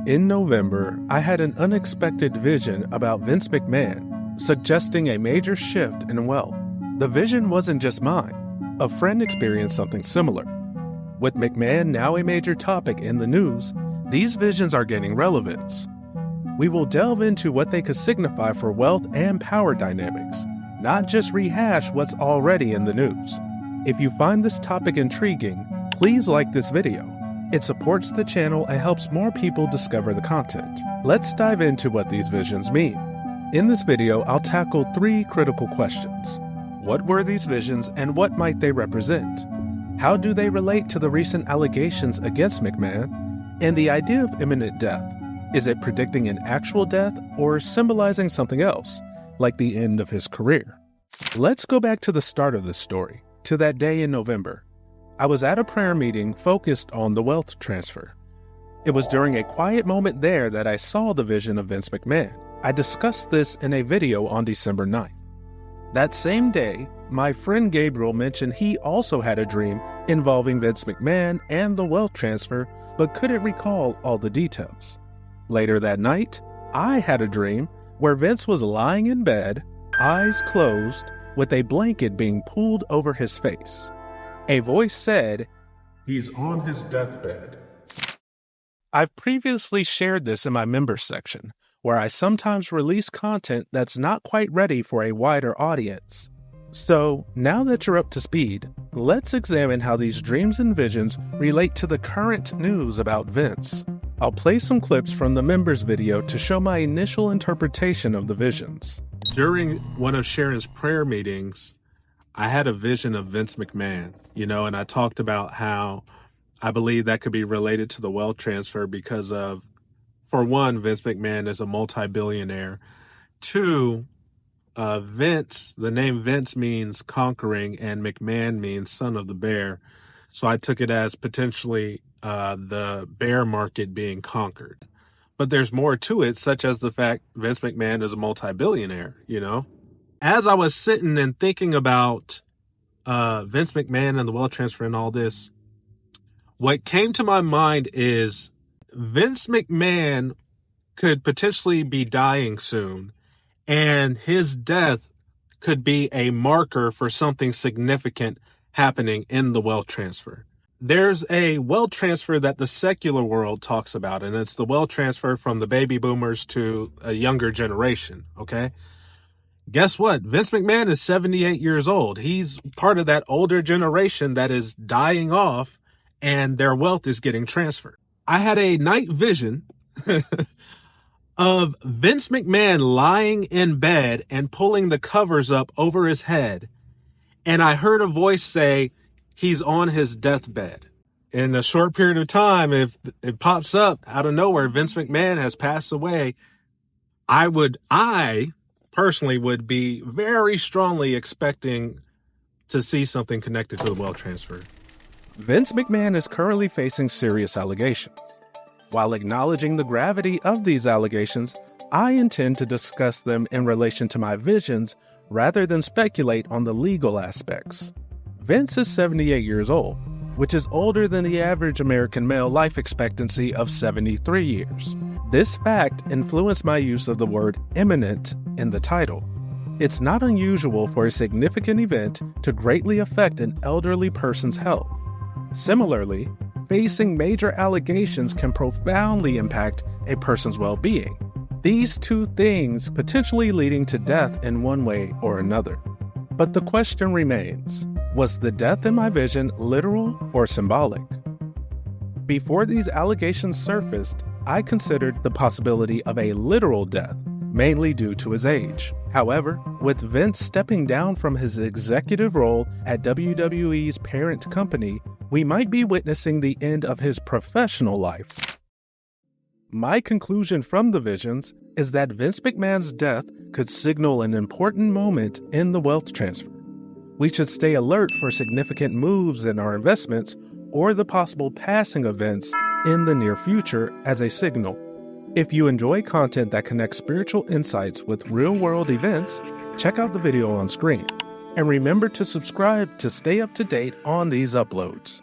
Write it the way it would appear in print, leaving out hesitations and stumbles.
In November, I had an unexpected vision about Vince McMahon, suggesting a major shift in wealth. The vision wasn't just mine. A friend experienced something similar. With McMahon now a major topic in the news, these visions are gaining relevance. We will delve into what they could signify for wealth and power dynamics, not just rehash what's already in the news. If you find this topic intriguing, please like this video. It supports the channel and helps more people discover the content. Let's dive into what these visions mean. In this video, I'll tackle 3 critical questions. What were these visions and what might they represent? How do they relate to the recent allegations against McMahon? And the idea of imminent death. Is it predicting an actual death or symbolizing something else, like the end of his career? Let's go back to the start of this story, to that day in November. I was at a prayer meeting focused on the wealth transfer. It was during a quiet moment there that I saw the vision of Vince McMahon. I discussed this in a video on December 9th. That same day, my friend Gabriel mentioned he also had a dream involving Vince McMahon and the wealth transfer, but couldn't recall all the details. Later that night, I had a dream where Vince was lying in bed, eyes closed, with a blanket being pulled over his face. A voice said, "He's on his deathbed." I've previously shared this in my members section, where I sometimes release content that's not quite ready for a wider audience. So, now that you're up to speed, let's examine how these dreams and visions relate to the current news about Vince. I'll play some clips from the members video to show my initial interpretation of the visions. During one of Sharon's prayer meetings, I had a vision of Vince McMahon, and I talked about how I believe that could be related to the wealth transfer because of, for one, Vince McMahon is a multi-billionaire. 2, Vince, the name Vince means conquering and McMahon means son of the bear. So I took it as potentially the bear market being conquered. But there's more to it, such as the fact Vince McMahon is a multi-billionaire, As I was sitting and thinking about Vince McMahon and the wealth transfer and all this, what came to my mind is Vince McMahon could potentially be dying soon, and his death could be a marker for something significant happening in the wealth transfer. There's a wealth transfer that the secular world talks about, and it's the wealth transfer from the baby boomers to a younger generation, okay? Guess what? Vince McMahon is 78 years old. He's part of that older generation that is dying off, and their wealth is getting transferred. I had a night vision of Vince McMahon lying in bed and pulling the covers up over his head. And I heard a voice say, he's on his deathbed. In a short period of time, if it pops up out of nowhere, Vince McMahon has passed away, I personally would be very strongly expecting to see something connected to the wealth transfer. Vince McMahon is currently facing serious allegations. While acknowledging the gravity of these allegations, I intend to discuss them in relation to my visions rather than speculate on the legal aspects. Vince is 78 years old, which is older than the average American male life expectancy of 73 years. This fact influenced my use of the word imminent in the title. It's not unusual for a significant event to greatly affect an elderly person's health. Similarly, facing major allegations can profoundly impact a person's well-being. These 2 things potentially leading to death in one way or another. But the question remains, was the death in my vision literal or symbolic? Before these allegations surfaced, I considered the possibility of a literal death, mainly due to his age. However, with Vince stepping down from his executive role at WWE's parent company, we might be witnessing the end of his professional life. My conclusion from the visions is that Vince McMahon's death could signal an important moment in the wealth transfer. We should stay alert for significant moves in our investments or the possible passing of Vince in the near future as a signal. If you enjoy content that connects spiritual insights with real-world events, check out the video on screen. And remember to subscribe to stay up to date on these uploads.